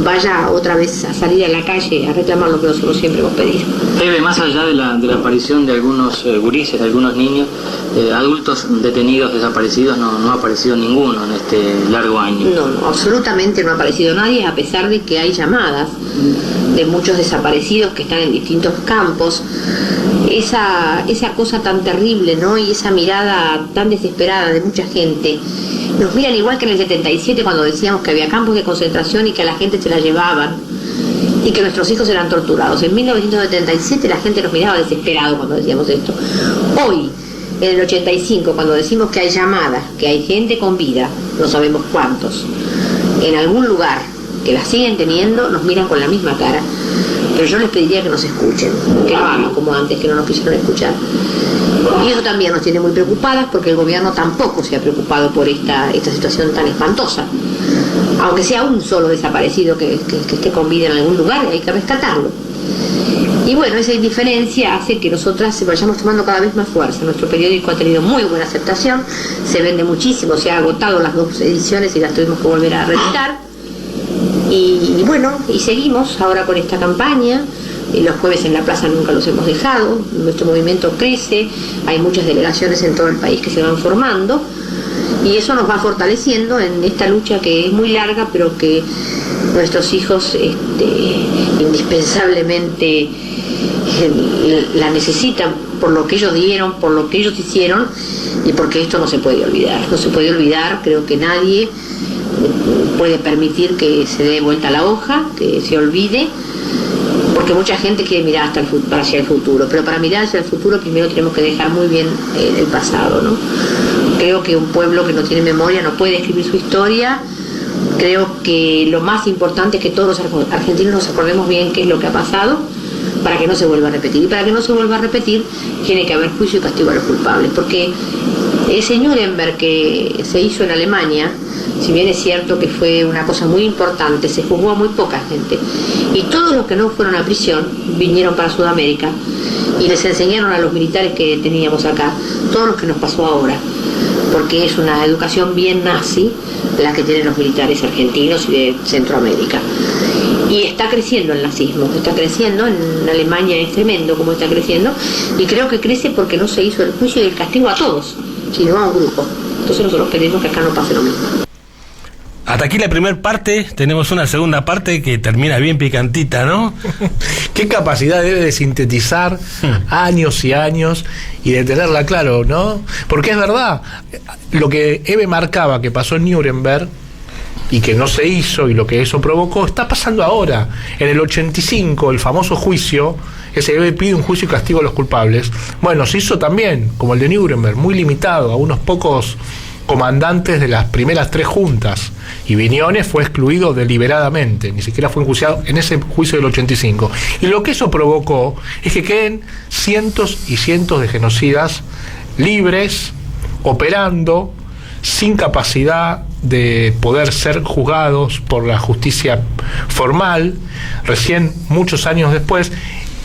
vaya otra vez a salir a la calle a reclamar lo que nosotros siempre hemos pedido. Eve, más allá de la aparición de algunos gurises, de algunos niños, adultos detenidos, desaparecidos, no ha aparecido ninguno en este largo año. No, absolutamente no ha aparecido nadie, a pesar de que hay llamadas de muchos desaparecidos que están en distintos campos. Esa cosa tan terrible, ¿no? Y esa mirada tan desesperada de mucha gente. Nos miran igual que en el 77, cuando decíamos que había campos de concentración y que a la gente se la llevaban y que nuestros hijos eran torturados. En 1977 la gente nos miraba desesperado cuando decíamos esto. Hoy, en el 85, cuando decimos que hay llamadas, que hay gente con vida, no sabemos cuántos, en algún lugar que la siguen teniendo, nos miran con la misma cara. Pero yo les pediría que nos escuchen, que no hagan como antes, que no nos quisieron escuchar. Y eso también nos tiene muy preocupadas, porque el gobierno tampoco se ha preocupado por esta situación tan espantosa. Aunque sea un solo desaparecido que esté con vida en algún lugar, hay que rescatarlo. Y bueno, esa indiferencia hace que nosotras vayamos tomando cada vez más fuerza. Nuestro periódico ha tenido muy buena aceptación, se vende muchísimo, se ha agotado las 2 ediciones y las tuvimos que volver a reeditar. Y bueno, y seguimos ahora con esta campaña. Los jueves en la plaza nunca los hemos dejado, nuestro movimiento crece, hay muchas delegaciones en todo el país que se van formando y eso nos va fortaleciendo en esta lucha que es muy larga, pero que nuestros hijos indispensablemente la necesitan por lo que ellos dieron, por lo que ellos hicieron, y porque esto no se puede olvidar. No se puede olvidar, creo que nadie puede permitir que se dé vuelta a la hoja, que se olvide, porque mucha gente quiere mirar hacia el futuro, pero para mirar hacia el futuro primero tenemos que dejar muy bien el pasado, ¿no? Creo que un pueblo que no tiene memoria no puede escribir su historia. Creo que lo más importante es que todos los argentinos nos acordemos bien qué es lo que ha pasado, para que no se vuelva a repetir. Y para que no se vuelva a repetir, tiene que haber juicio y castigo a los culpables, porque ese Nuremberg que se hizo en Alemania, si bien es cierto que fue una cosa muy importante, se juzgó a muy poca gente. Y todos los que no fueron a prisión vinieron para Sudamérica y les enseñaron a los militares que teníamos acá todo lo que nos pasó ahora, porque es una educación bien nazi la que tienen los militares argentinos y de Centroamérica. Y está creciendo el nazismo, está creciendo, en Alemania es tremendo como está creciendo, y creo que crece porque no se hizo el juicio y el castigo a todos, sino a un grupo. Entonces nosotros pedimos que acá no pase lo mismo. Hasta aquí la primera parte, tenemos una segunda parte que termina bien picantita, ¿no? Qué capacidad debe de sintetizar años y años y de tenerla claro, ¿no? Porque es verdad, lo que Eve marcaba que pasó en Nuremberg y que no se hizo y lo que eso provocó, está pasando ahora. En el 85, el famoso juicio, ese Eve pide un juicio y castigo a los culpables. Bueno, se hizo también, como el de Nuremberg, muy limitado a unos pocos comandantes de las primeras 3 juntas, y Viñones fue excluido deliberadamente, ni siquiera fue enjuiciado en ese juicio del 85. Y lo que eso provocó es que queden cientos y cientos de genocidas libres, operando, sin capacidad de poder ser juzgados por la justicia formal, recién muchos años después,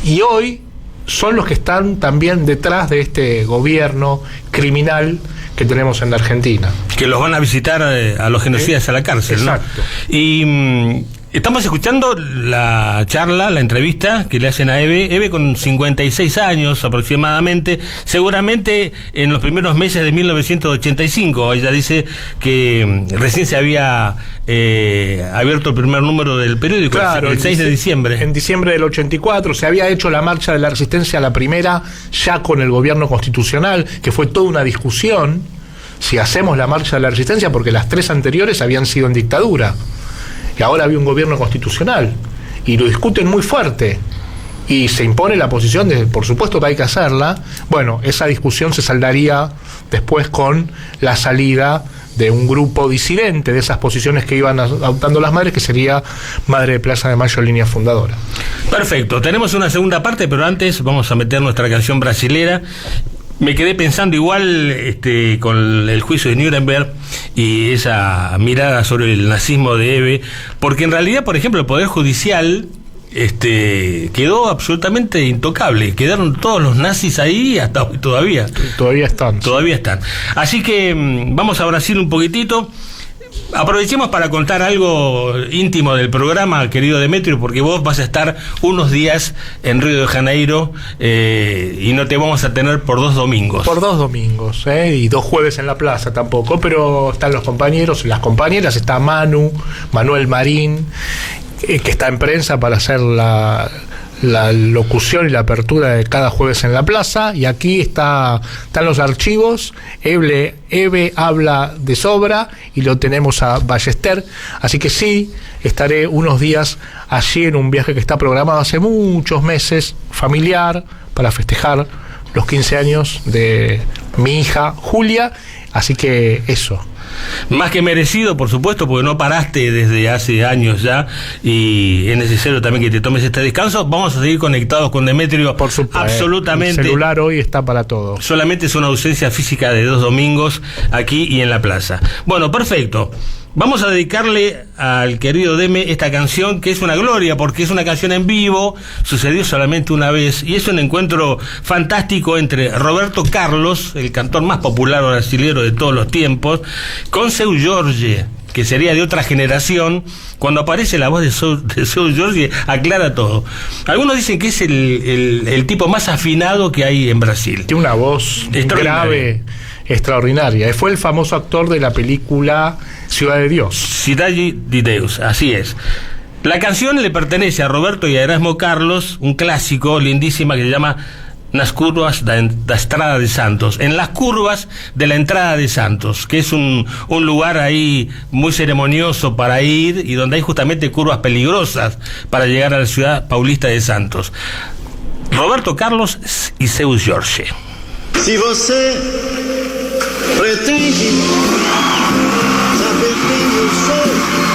y hoy son los que están también detrás de este gobierno criminal que tenemos en la Argentina. Que los van a visitar a los genocidas a la cárcel, exacto, ¿no? Y estamos escuchando la charla, la entrevista que le hacen a Eve con 56 años aproximadamente, seguramente en los primeros meses de 1985. Ella dice que recién se había abierto el primer número del periódico, claro, el 6 de diciembre. En diciembre del 84 se había hecho la marcha de la resistencia, la primera, ya con el gobierno constitucional, que fue toda una discusión si hacemos la marcha de la resistencia, porque las 3 anteriores habían sido en dictadura. Y ahora había un gobierno constitucional y lo discuten muy fuerte. y se impone la posición de, por supuesto que hay que hacerla, bueno, esa discusión se saldaría después con la salida de un grupo disidente de esas posiciones que iban adoptando las madres, que sería Madre de Plaza de Mayo, línea fundadora. Perfecto, tenemos una segunda parte, pero antes vamos a meter nuestra canción brasilera. Me quedé pensando igual con el juicio de Nuremberg y esa mirada sobre el nazismo de Eve, porque en realidad, por ejemplo, el Poder Judicial quedó absolutamente intocable. Quedaron todos los nazis ahí hasta hoy todavía. Todavía están. Todavía están. Así que vamos a Brasil un poquitito. Aprovechemos para contar algo íntimo del programa, querido Demetrio, porque vos vas a estar unos días en Río de Janeiro y no te vamos a tener por 2 domingos. Por 2 domingos, y 2 jueves en la plaza tampoco, pero están los compañeros y las compañeras, está Manuel Marín, que está en prensa para hacer la locución y la apertura de cada jueves en la plaza, y aquí están los archivos. Eve habla de sobra y lo tenemos a Ballester, así que sí, estaré unos días allí en un viaje que está programado hace muchos meses, familiar, para festejar los 15 años de mi hija Julia, así que eso. Más que merecido, por supuesto, porque no paraste desde hace años ya y es necesario también que te tomes este descanso. Vamos a seguir conectados con Demetrio, por supuesto, absolutamente. El celular hoy está para todo. Solamente es una ausencia física de 2 domingos aquí y en la plaza. Bueno, perfecto. Vamos a dedicarle al querido Deme esta canción, que es una gloria, porque es una canción en vivo, sucedió solamente una vez, y es un encuentro fantástico entre Roberto Carlos, el cantor más popular brasileño de todos los tiempos, con Seu Jorge, que sería de otra generación. Cuando aparece la voz de Seu Jorge, aclara todo. Algunos dicen que es el tipo más afinado que hay en Brasil. Tiene una voz grave, extraordinaria. Fue el famoso actor de la película Ciudad de Dios. Cidade de Deus, así es. La canción le pertenece a Roberto y a Erasmo Carlos, un clásico lindísima que se llama Nas curvas da Estrada de Santos, en las curvas de la entrada de Santos, que es un lugar ahí muy ceremonioso para ir y donde hay justamente curvas peligrosas para llegar a la ciudad paulista de Santos. Roberto Carlos y Seu Jorge. Se você pretende saber quem eu sou,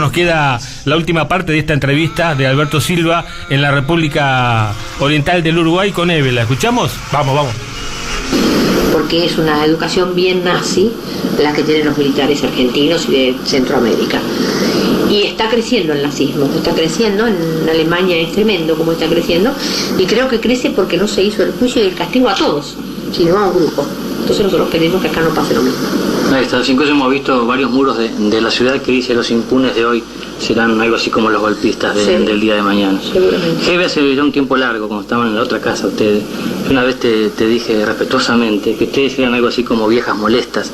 Nos queda la última parte de esta entrevista de Alberto Silva en la República Oriental del Uruguay con Eve. ¿La escuchamos? Vamos. Porque es una educación bien nazi la que tienen los militares argentinos y de Centroamérica. Y está creciendo el nazismo, está creciendo, en Alemania es tremendo como está creciendo, y creo que crece porque no se hizo el juicio y el castigo a todos, sino a un grupo. Entonces nosotros queremos que acá no pase lo mismo. Ahí está, incluso hemos visto varios muros de la ciudad que dice los impunes de hoy serán algo así como los golpistas del día de mañana. Seguramente. Eve, hace ya un tiempo largo, cuando estaban en la otra casa ustedes, una vez te dije respetuosamente que ustedes eran algo así como viejas molestas,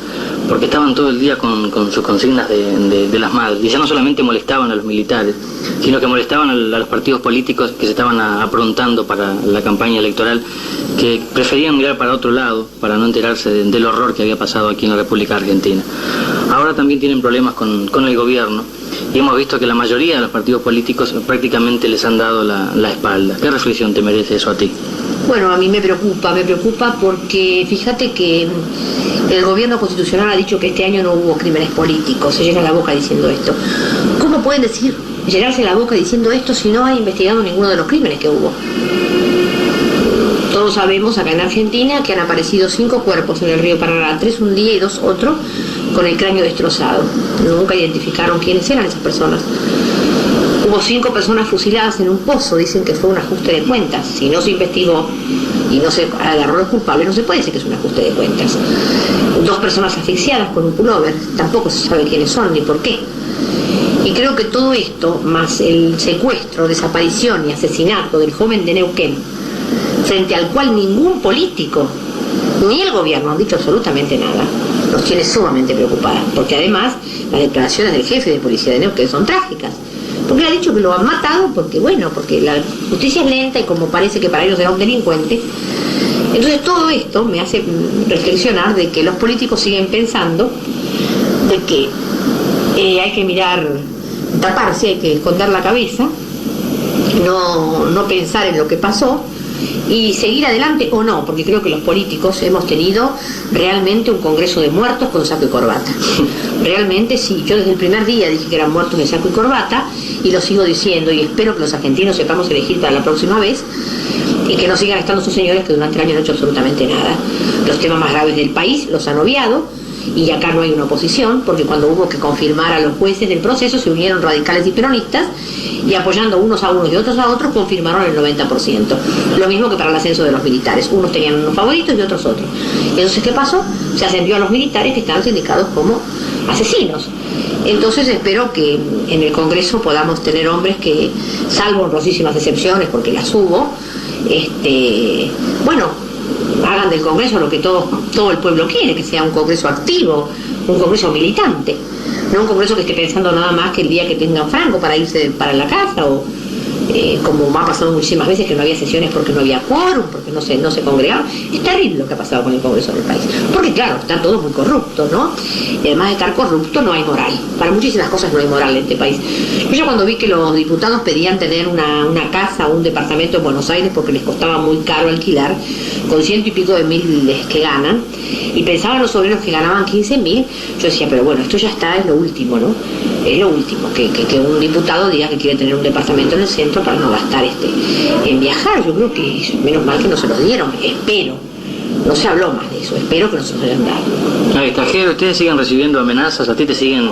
porque estaban todo el día con sus consignas de las madres, y ya no solamente molestaban a los militares, sino que molestaban a los partidos políticos que se estaban aprontando para la campaña electoral, que preferían mirar para otro lado para no enterarse del horror que había pasado aquí en la República Argentina. Ahora también tienen problemas con el gobierno, y hemos visto que la mayoría de los partidos políticos prácticamente les han dado la espalda. ¿Qué reflexión te merece eso a ti? Bueno, a mí me preocupa porque fíjate que el gobierno constitucional ha dicho que este año no hubo crímenes políticos, se llena la boca diciendo esto. ¿Cómo pueden llenarse la boca diciendo esto si no han investigado ninguno de los crímenes que hubo? Todos sabemos acá en Argentina que han aparecido 5 cuerpos en el río Paraná, 3 un día y 2 otro, con el cráneo destrozado. Nunca identificaron quiénes eran esas personas. Hubo 5 personas fusiladas en un pozo, dicen que fue un ajuste de cuentas. Si no se investigó y no se agarró a los culpables, no se puede decir que es un ajuste de cuentas. 2 personas asfixiadas con un pullover, tampoco se sabe quiénes son ni por qué. Y creo que todo esto, más el secuestro, desaparición y asesinato del joven de Neuquén, frente al cual ningún político ni el gobierno han dicho absolutamente nada, nos tiene sumamente preocupadas, porque además las declaraciones del jefe de policía de Neuquén son trágicas, porque él ha dicho que lo han matado porque la justicia es lenta y como parece que para ellos era un delincuente. Entonces todo esto me hace reflexionar de que los políticos siguen pensando de que hay que mirar, taparse, hay que esconder la cabeza, no pensar en lo que pasó y seguir adelante o no, porque creo que los políticos hemos tenido realmente un congreso de muertos con saco y corbata. Realmente sí, yo desde el primer día dije que eran muertos de saco y corbata y lo sigo diciendo, y espero que los argentinos sepamos elegir para la próxima vez y que no sigan estando esos señores que durante el año no han hecho absolutamente nada. Los temas más graves del país los han obviado y acá no hay una oposición, porque cuando hubo que confirmar a los jueces del proceso se unieron radicales y peronistas y apoyando unos a unos y otros a otros confirmaron el 90%. Lo mismo que para el ascenso de los militares, unos tenían unos favoritos y otros otros. Entonces, ¿qué pasó? Se ascendió a los militares que estaban sindicados como asesinos. Entonces espero que en el Congreso podamos tener hombres que, salvo honrosísimas excepciones, porque las hubo, hagan del Congreso lo que todo el pueblo quiere, que sea un Congreso activo, un Congreso militante, no un Congreso que esté pensando nada más que el día que tenga franco para irse para la casa, o como me ha pasado muchísimas veces que no había sesiones porque no había quórum, porque no se congregaron. Es terrible lo que ha pasado con el Congreso del país, porque claro, está todo muy corrupto, ¿no? Y además de estar corrupto no hay moral, para muchísimas cosas no hay moral en este país. Yo cuando vi que los diputados pedían tener una casa o un departamento en Buenos Aires porque les costaba muy caro alquilar, con 100 y pico de mil que ganan, y pensaban los obreros que ganaban 15.000, yo decía, pero bueno, esto ya está, es lo último, ¿no? Es lo último, que un diputado diga que quiere tener un departamento en el centro para no gastar en viajar. Yo creo que menos mal que no se los dieron, espero. No se habló más de eso, espero que no se los hayan dado. Ahí está, Jero, ¿ustedes siguen recibiendo amenazas? ¿A ti te siguen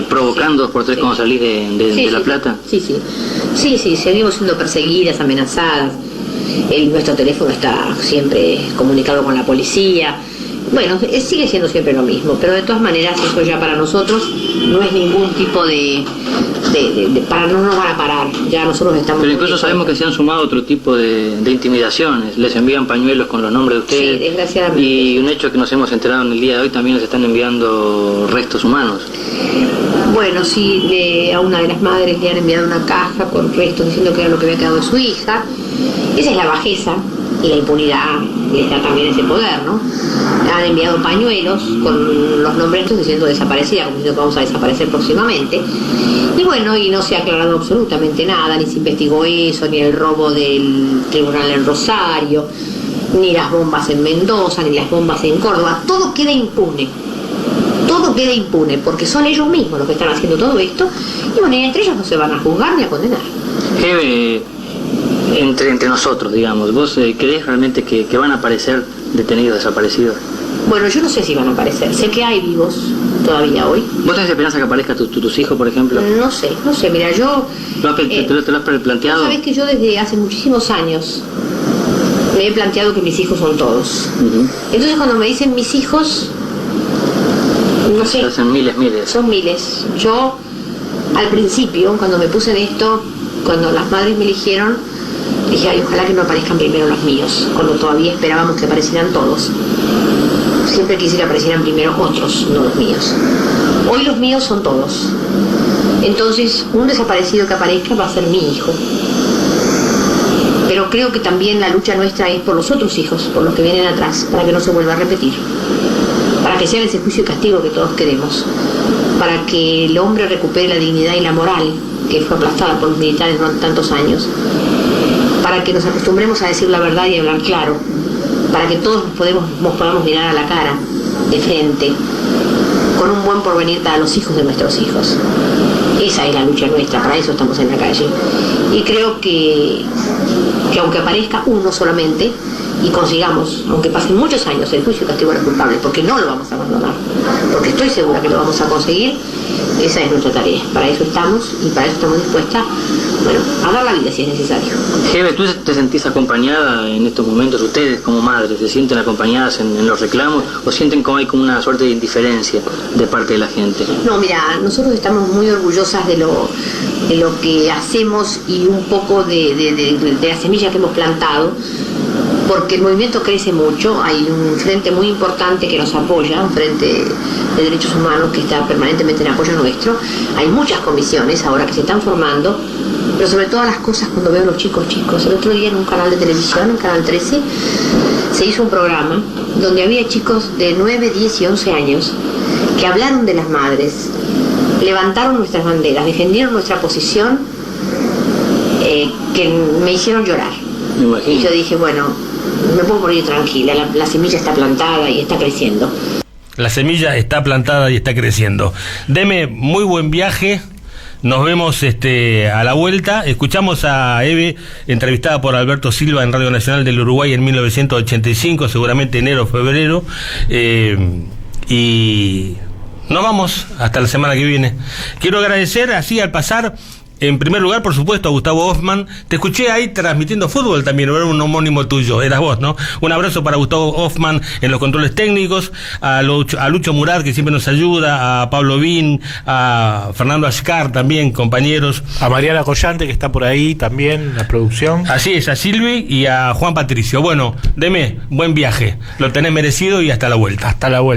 provocando por tres cuando salís de La Plata? Sí, seguimos siendo perseguidas, amenazadas. Nuestro teléfono está siempre comunicado con la policía. Bueno, sigue siendo siempre lo mismo, pero de todas maneras eso ya para nosotros no es ningún tipo de no nos van a parar, ya nosotros estamos... Pero incluso sabemos que se han sumado otro tipo de intimidaciones, les envían pañuelos con los nombres de ustedes. Sí, desgraciadamente. Y un hecho que nos hemos enterado en el día de hoy, también les están enviando restos humanos. Bueno, sí, a una de las madres le han enviado una caja con restos diciendo que era lo que había quedado de su hija. Esa es la bajeza y la impunidad, les da también ese poder, ¿no? Han enviado pañuelos con los nombres diciendo desaparecida, como diciendo que vamos a desaparecer próximamente. Y bueno, y no se ha aclarado absolutamente nada, ni se investigó eso, ni el robo del tribunal en Rosario, ni las bombas en Mendoza, ni las bombas en Córdoba. Todo queda impune. Todo eso quede impune, porque son ellos mismos los que están haciendo todo esto, y bueno, y entre ellos no se van a juzgar ni a condenar. Entre nosotros, digamos, ¿vos crees realmente que van a aparecer detenidos, desaparecidos? Bueno, yo no sé si van a aparecer, sé que hay vivos todavía hoy. ¿Vos tenés esperanza que aparezcan tus hijos, por ejemplo? No sé, mira, yo... ¿Te lo has planteado? Sabés que yo desde hace muchísimos años me he planteado que mis hijos son todos. Entonces cuando me dicen mis hijos, no sé. Son miles. Son miles. Yo, al principio, cuando me puse en esto, cuando las madres me eligieron, dije, ay, ojalá que no aparezcan primero los míos, cuando todavía esperábamos que aparecieran todos. Siempre quise que aparecieran primero otros, no los míos. Hoy los míos son todos. Entonces, un desaparecido que aparezca va a ser mi hijo. Pero creo que también la lucha nuestra es por los otros hijos, por los que vienen atrás, para que no se vuelva a repetir. Para que sea ese juicio y castigo que todos queremos. Para que el hombre recupere la dignidad y la moral que fue aplastada por los militares durante tantos años. Para que nos acostumbremos a decir la verdad y a hablar claro. Para que todos nos podamos mirar a la cara, de frente, con un buen porvenir para los hijos de nuestros hijos. Esa es la lucha nuestra, para eso estamos en la calle. Y creo que aunque aparezca uno solamente, y consigamos, aunque pasen muchos años, el juicio y castigo a los culpables, porque no lo vamos a abandonar, porque estoy segura que lo vamos a conseguir, esa es nuestra tarea. Para eso estamos, y para eso estamos dispuestas, bueno, a dar la vida si es necesario. Jeve, ¿tú te sentís acompañada en estos momentos? ¿Ustedes como madres se sienten acompañadas en los reclamos o sienten como hay como una suerte de indiferencia de parte de la gente? No, mira, nosotros estamos muy orgullosas de lo que hacemos y un poco de la semilla que hemos plantado, porque el movimiento crece mucho. Hay un frente muy importante que nos apoya, un frente de derechos humanos que está permanentemente en apoyo nuestro. Hay muchas comisiones ahora que se están formando, pero sobre todas las cosas cuando veo a los chicos. El otro día en un canal de televisión, en Canal 13, se hizo un programa donde había chicos de 9, 10 y 11 años que hablaron de las madres, levantaron nuestras banderas, defendieron nuestra posición, que me hicieron llorar. Y yo dije, bueno, me puedo morir tranquila, la semilla está plantada y está creciendo. La semilla está plantada y está creciendo. Deme muy buen viaje. Nos vemos a la vuelta. Escuchamos a Eve entrevistada por Alberto Silva en Radio Nacional del Uruguay en 1985, seguramente enero o febrero. Y nos vamos hasta la semana que viene. Quiero agradecer así al pasar, en primer lugar, por supuesto, a Gustavo Hoffman. Te escuché ahí transmitiendo fútbol también, era un homónimo tuyo, eras vos, ¿no? Un abrazo para Gustavo Hoffman en los controles técnicos, a Lucho Murat, que siempre nos ayuda, a Pablo Vin, a Fernando Ascar también, compañeros. A Mariana Collante, que está por ahí también, en la producción. Así es, a Silvi y a Juan Patricio. Bueno, Deme, buen viaje, lo tenés merecido y hasta la vuelta. Hasta la vuelta.